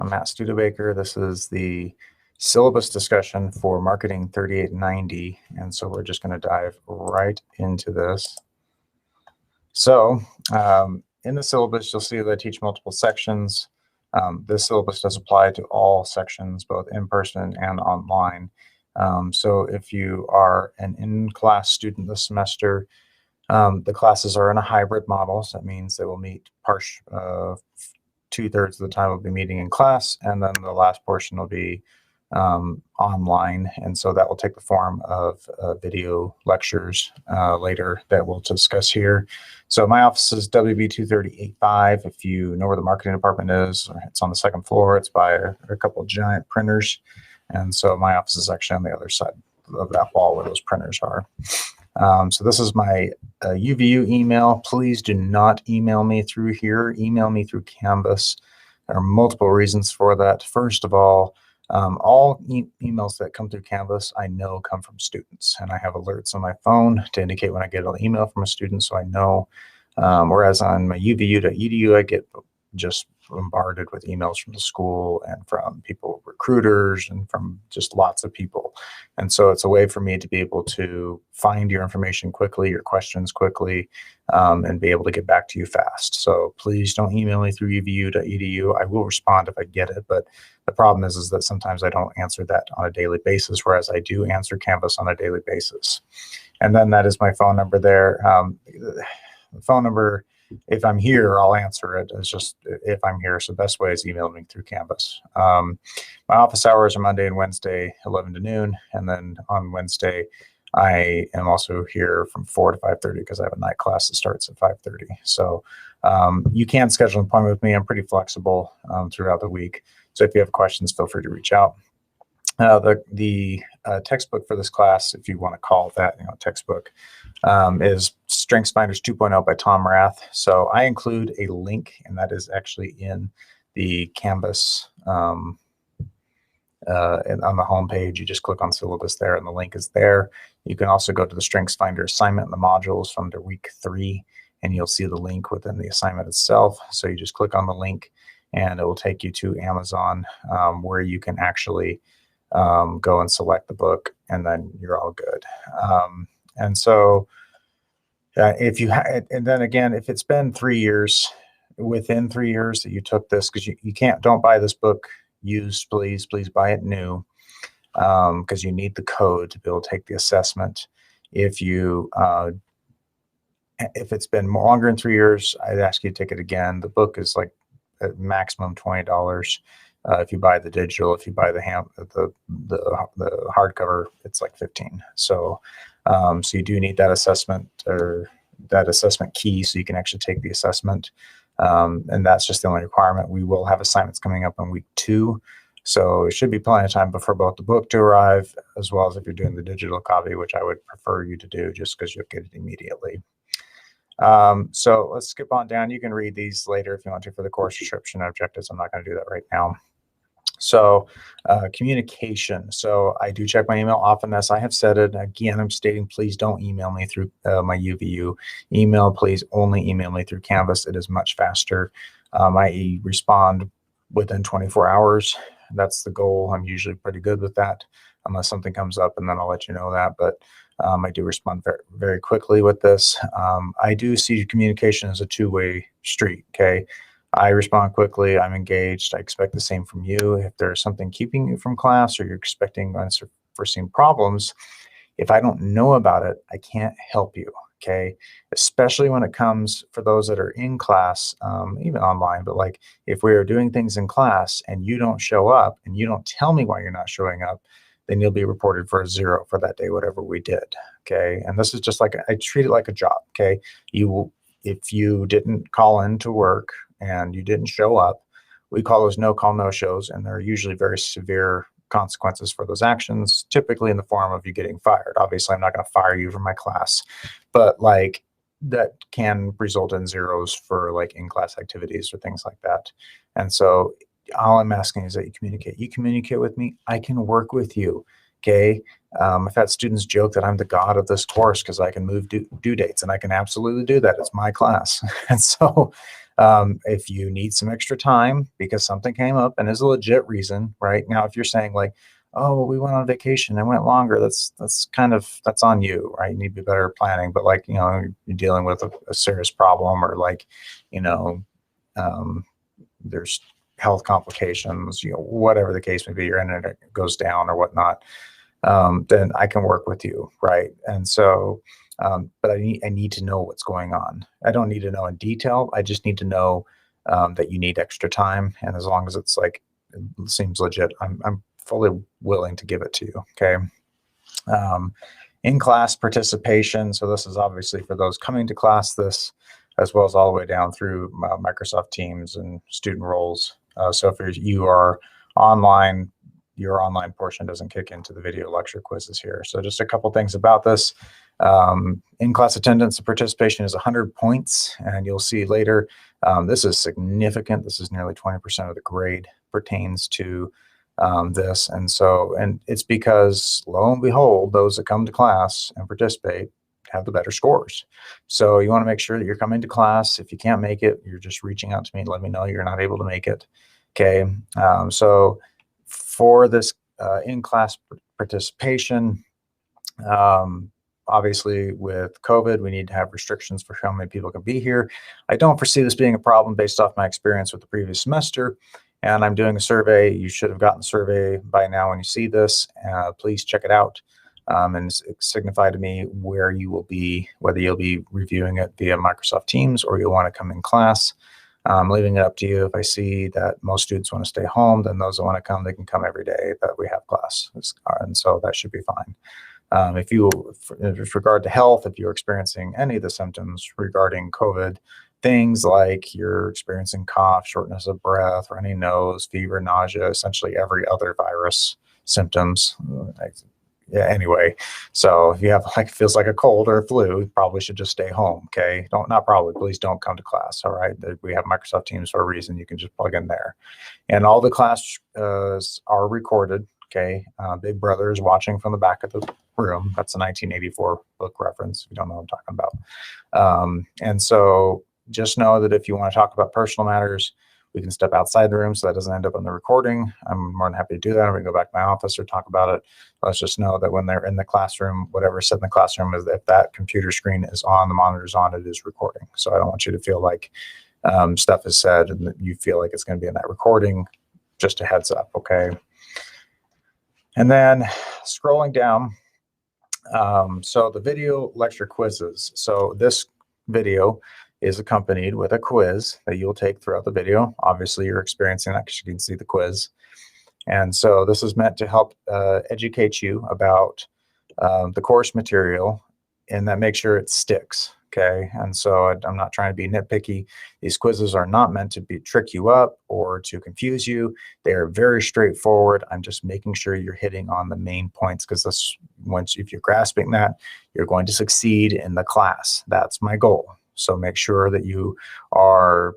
I'm Matt Studebaker. This is the syllabus discussion for Marketing 3890, and so we're just going to dive right into this. So in the syllabus, you'll see that I teach multiple sections. This syllabus does apply to all sections, both in person and online. So if you are an in-class student this semester, the classes are in a hybrid model. So that means they will meet 2/3 of the time we'll be meeting in class, and then the last portion will be online. And so that will take the form of video lectures later that we'll discuss here. So my office is WB 23085. If you know where the marketing department is, it's on the second floor. It's by a couple of giant printers. And so my office is actually on the other side of that wall where those printers are. So this is my UVU email. Please do not email me through here. Email me through Canvas. There are multiple reasons for that. First of all emails that come through Canvas I know come from students, and I have alerts on my phone to indicate when I get an email from a student, so I know. Whereas on my uvu.edu, I get just bombarded with emails from the school and from people, recruiters, and from just lots of people. And so it's a way for me to be able to find your information quickly, your questions quickly, and be able to get back to you fast. So please don't email me through uvu.edu. I will respond if I get it, but the problem is that sometimes I don't answer that on a daily basis, whereas I do answer Canvas on a daily basis. And then that is my phone number there. The phone number, if I'm here, I'll answer it. It's just if I'm here. So the best way is email me through Canvas. My office hours are Monday and Wednesday, 11 to noon. And then on Wednesday, I am also here from 4 to 5:30 because I have a night class that starts at 5:30. So you can schedule an appointment with me. I'm pretty flexible throughout the week. So if you have questions, feel free to reach out. The textbook for this class, if you want to call that, textbook, is StrengthsFinders 2.0 by Tom Rath. So I include a link, and that is actually in the Canvas and on the home page. You just click on syllabus there, and the link is there. You can also go to the StrengthsFinder assignment in the modules from the week 3, and you'll see the link within the assignment itself. So you just click on the link, and it will take you to Amazon, where you can actually go and select the book, and then you're all good. And so and then again, if it's been 3 years, within 3 years that you took this, because don't buy this book used, please buy it new, because you need the code to be able to take the assessment. If it's been longer than 3 years, I'd ask you to take it again. The book is like at maximum $20. If you buy the digital, if you buy the hardcover, it's like $15. So you do need that assessment, or that assessment key, so you can actually take the assessment. And that's just the only requirement. We will have assignments coming up in week 2. So it should be plenty of time before both the book to arrive, as well as if you're doing the digital copy, which I would prefer you to do just because you'll get it immediately. So let's skip on down. You can read these later if you want to for the course description and objectives. I'm not going to do that right now. So communication. So I do check my email often, as I have said it. Again, I'm stating, please don't email me through my UVU email. Please only email me through Canvas. It is much faster. I respond within 24 hours. That's the goal. I'm usually pretty good with that, unless something comes up, and then I'll let you know that. But I do respond very, very quickly with this. I do see communication as a two-way street, okay? I respond quickly. I'm engaged. I expect the same from you. If there's something keeping you from class, or you're expecting unforeseen problems, if I don't know about it, I can't help you, okay? Especially when it comes for those that are in class, even online, but like if we are doing things in class and you don't show up and you don't tell me why you're not showing up, then you'll be reported for a 0 for that day, whatever we did, okay? And this is just like, I treat it like a job, okay? If you didn't call in to work and you didn't show up, we call those no-call, no-shows, and there are usually very severe consequences for those actions, typically in the form of you getting fired. Obviously, I'm not going to fire you from my class, but like that can result in 0s for like in-class activities or things like that. And so all I'm asking is that you communicate. You communicate with me, I can work with you, okay? I've had students joke that I'm the god of this course because I can move due dates, and I can absolutely do that. It's my class. And so If you need some extra time because something came up and is a legit reason, right? Now, if you're saying like, oh, we went on vacation and went longer, that's on you, right? You need to be better at planning. But like, you're dealing with a serious problem, or like, you know, there's health complications, whatever the case may be, your internet goes down or whatnot, then I can work with you, right? And so, but I need to know what's going on. I don't need to know in detail. I just need to know that you need extra time, and as long as it's like it seems legit, I'm fully willing to give it to you. Okay. In-class participation. So this is obviously for those coming to class, this as well as all the way down through Microsoft Teams and student roles. So if you are online, your online portion doesn't kick into the video lecture quizzes here. So just a couple things about this. In-class attendance and participation is 100 points, and you'll see later, this is significant. This is nearly 20% of the grade pertains to this. And it's because, lo and behold, those that come to class and participate have the better scores. So you want to make sure that you're coming to class. If you can't make it, you're just reaching out to me and let me know you're not able to make it. Okay. So for this in-class participation, obviously with COVID, we need to have restrictions for how many people can be here. I don't foresee this being a problem based off my experience with the previous semester. And I'm doing a survey. You should have gotten the survey by now when you see this. Please check it out and signify to me where you will be, whether you'll be reviewing it via Microsoft Teams or you'll want to come in class. I'm leaving it up to you. If I see that most students want to stay home, then those that want to come, they can come every day that we have class. And so that should be fine. With regard to health, if you're experiencing any of the symptoms regarding COVID, things like you're experiencing cough, shortness of breath, runny nose, fever, nausea, essentially every other virus symptoms. Anyway, so if you have feels like a cold or a flu, you probably should just stay home. Okay, please don't come to class. All right, we have Microsoft Teams for a reason. You can just plug in there, and all the classes are recorded. Okay, Big Brother is watching from the back of the room. That's a 1984 book reference. If you don't know what I'm talking about, and so just know that if you want to talk about personal matters, we can step outside the room so that doesn't end up on the recording. I'm more than happy to do that. We can go back to my office or talk about it. Let's just know that when they're in the classroom, whatever's said in the classroom, is if that computer screen is on, the monitor's on, it is recording. So I don't want you to feel like stuff is said and that you feel like it's going to be in that recording. Just a heads up, okay? And then scrolling down, so the video lecture quizzes. So this video is accompanied with a quiz that you'll take throughout the video. Obviously, you're experiencing that because you can see the quiz. And so this is meant to help educate you about the course material and that make sure it sticks, okay? And so I'm not trying to be nitpicky. These quizzes are not meant to trick you up or to confuse you. They are very straightforward. I'm just making sure you're hitting on the main points because if you're grasping that, you're going to succeed in the class. That's my goal. So make sure that you are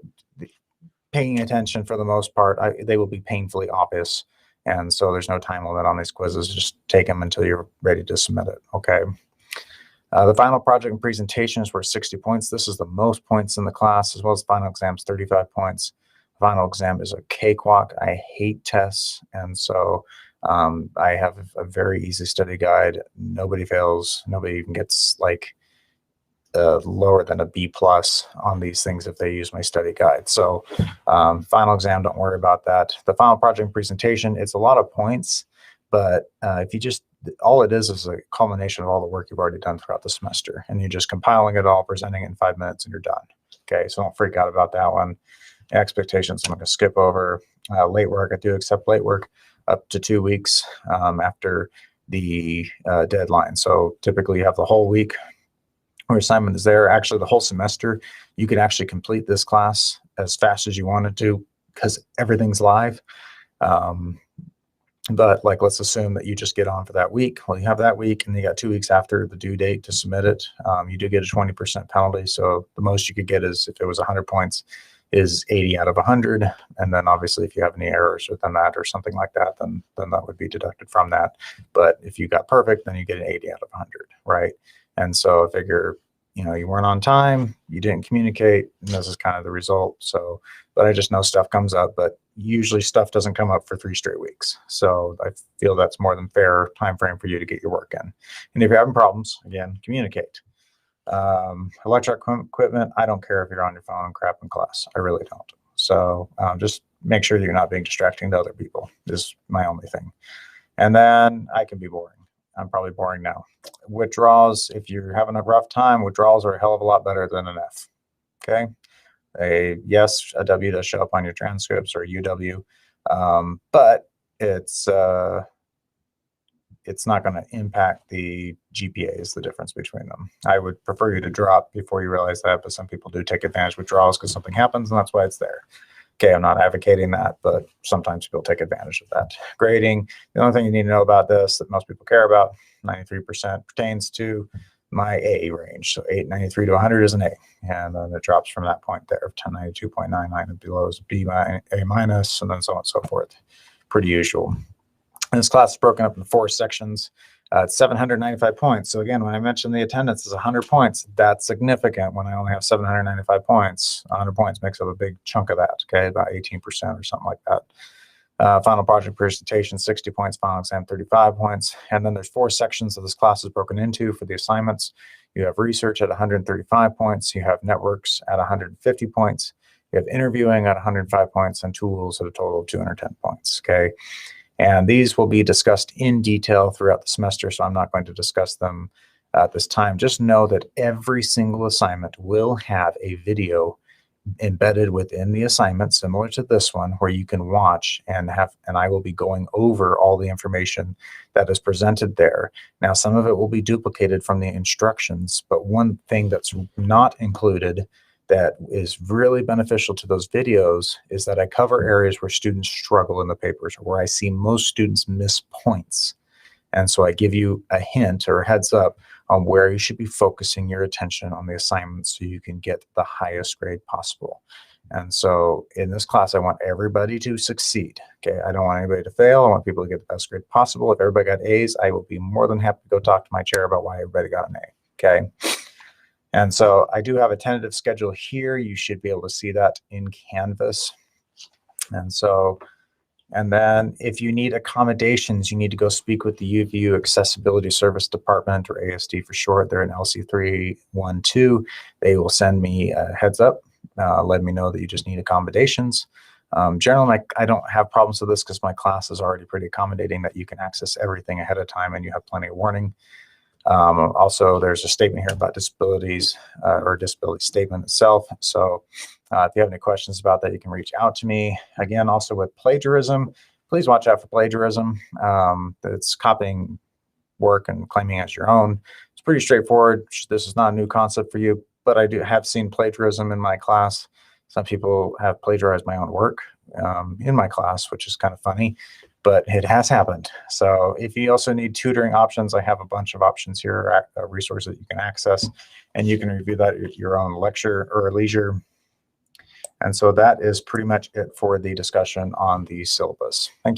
paying attention for the most part. They will be painfully obvious. And so there's no time limit on these quizzes. Just take them until you're ready to submit it, okay? The final project and presentations were 60 points. This is the most points in the class, as well as the final exams, 35 points. The final exam is a cakewalk. I hate tests. And so I have a very easy study guide. Nobody fails. Nobody even gets lower than a B+ on these things if they use my study guide. So final exam, don't worry about that. The final project presentation, it's a lot of points, but if you just, all it is a culmination of all the work you've already done throughout the semester, and you're just compiling it all, presenting it in 5 minutes, and you're done. Okay, so don't freak out about that one. Expectations, I'm going to skip over. Late work, I do accept late work up to 2 weeks after the deadline. So typically you have the whole week or assignment is there. Actually, the whole semester, you can actually complete this class as fast as you wanted to because everything's live. But let's assume that you just get on for that week. Well, you have that week and you got 2 weeks after the due date to submit it. You do get a 20% penalty. So the most you could get is, if it was 100 points, is 80 out of 100. And then obviously if you have any errors within that or something like that, then that would be deducted from that. But if you got perfect, then you get an 80 out of 100, right? And so I figure you weren't on time, you didn't communicate, and this is kind of the result. So, but I just know stuff comes up, but usually stuff doesn't come up for 3 straight weeks. So I feel that's more than fair time frame for you to get your work in. And if you're having problems, again, communicate. Electric equipment, I don't care if you're on your phone and crap in class. I really don't. So just make sure that you're not being distracting to other people is my only thing. And then I can be boring. I'm probably boring now. Withdrawals, if you're having a rough time, withdrawals are a hell of a lot better than an F. Okay. Yes, a W does show up on your transcripts or UW, but it's not going to impact the GPA is the difference between them. I would prefer you to drop before you realize that, but some people do take advantage of withdrawals because something happens and that's why it's there. Okay, I'm not advocating that, but sometimes people take advantage of that. Grading, the only thing you need to know about this that most people care about, 93% pertains to my A range. So 893 to 100 is an A, and then it drops from that point there. 1092.99 and below is B, A minus, and then so on and so forth. Pretty usual. And this class is broken up into 4 sections. It's 795 points. So again, when I mentioned the attendance is 100 points, that's significant. When I only have 795 points, 100 points makes up a big chunk of that, okay, about 18% or something like that. Final project presentation, 60 points, final exam, 35 points. And then there's 4 sections of this class is broken into for the assignments. You have research at 135 points. You have networks at 150 points. You have interviewing at 105 points and tools at a total of 210 points, okay? And these will be discussed in detail throughout the semester, so I'm not going to discuss them at this time. Just know that every single assignment will have a video embedded within the assignment, similar to this one, where you can watch and I will be going over all the information that is presented there. Now, some of it will be duplicated from the instructions, but one thing that's not included that is really beneficial to those videos is that I cover areas where students struggle in the papers, or where I see most students miss points. And so I give you a hint or a heads up on where you should be focusing your attention on the assignments so you can get the highest grade possible. And so in this class, I want everybody to succeed. Okay, I don't want anybody to fail. I want people to get the best grade possible. If everybody got A's, I will be more than happy to go talk to my chair about why everybody got an A. Okay. And so I do have a tentative schedule here. You should be able to see that in Canvas. And then if you need accommodations, you need to go speak with the UVU Accessibility Service Department, or ASD for short. They're in LC312. They will send me a heads up, let me know that you just need accommodations. Generally, I don't have problems with this because my class is already pretty accommodating that you can access everything ahead of time and you have plenty of warning. Also, there's a statement here about disabilities or disability statement itself. So if you have any questions about that, you can reach out to me. Again, also with plagiarism, please watch out for plagiarism. It's copying work and claiming as your own. It's pretty straightforward. This is not a new concept for you, but I have seen plagiarism in my class. Some people have plagiarized my own work in my class, which is kind of funny, but it has happened. So if you also need tutoring options, I have a bunch of options here, resources that you can access, and you can review that at your own lecture or leisure. And so that is pretty much it for the discussion on the syllabus. Thank you.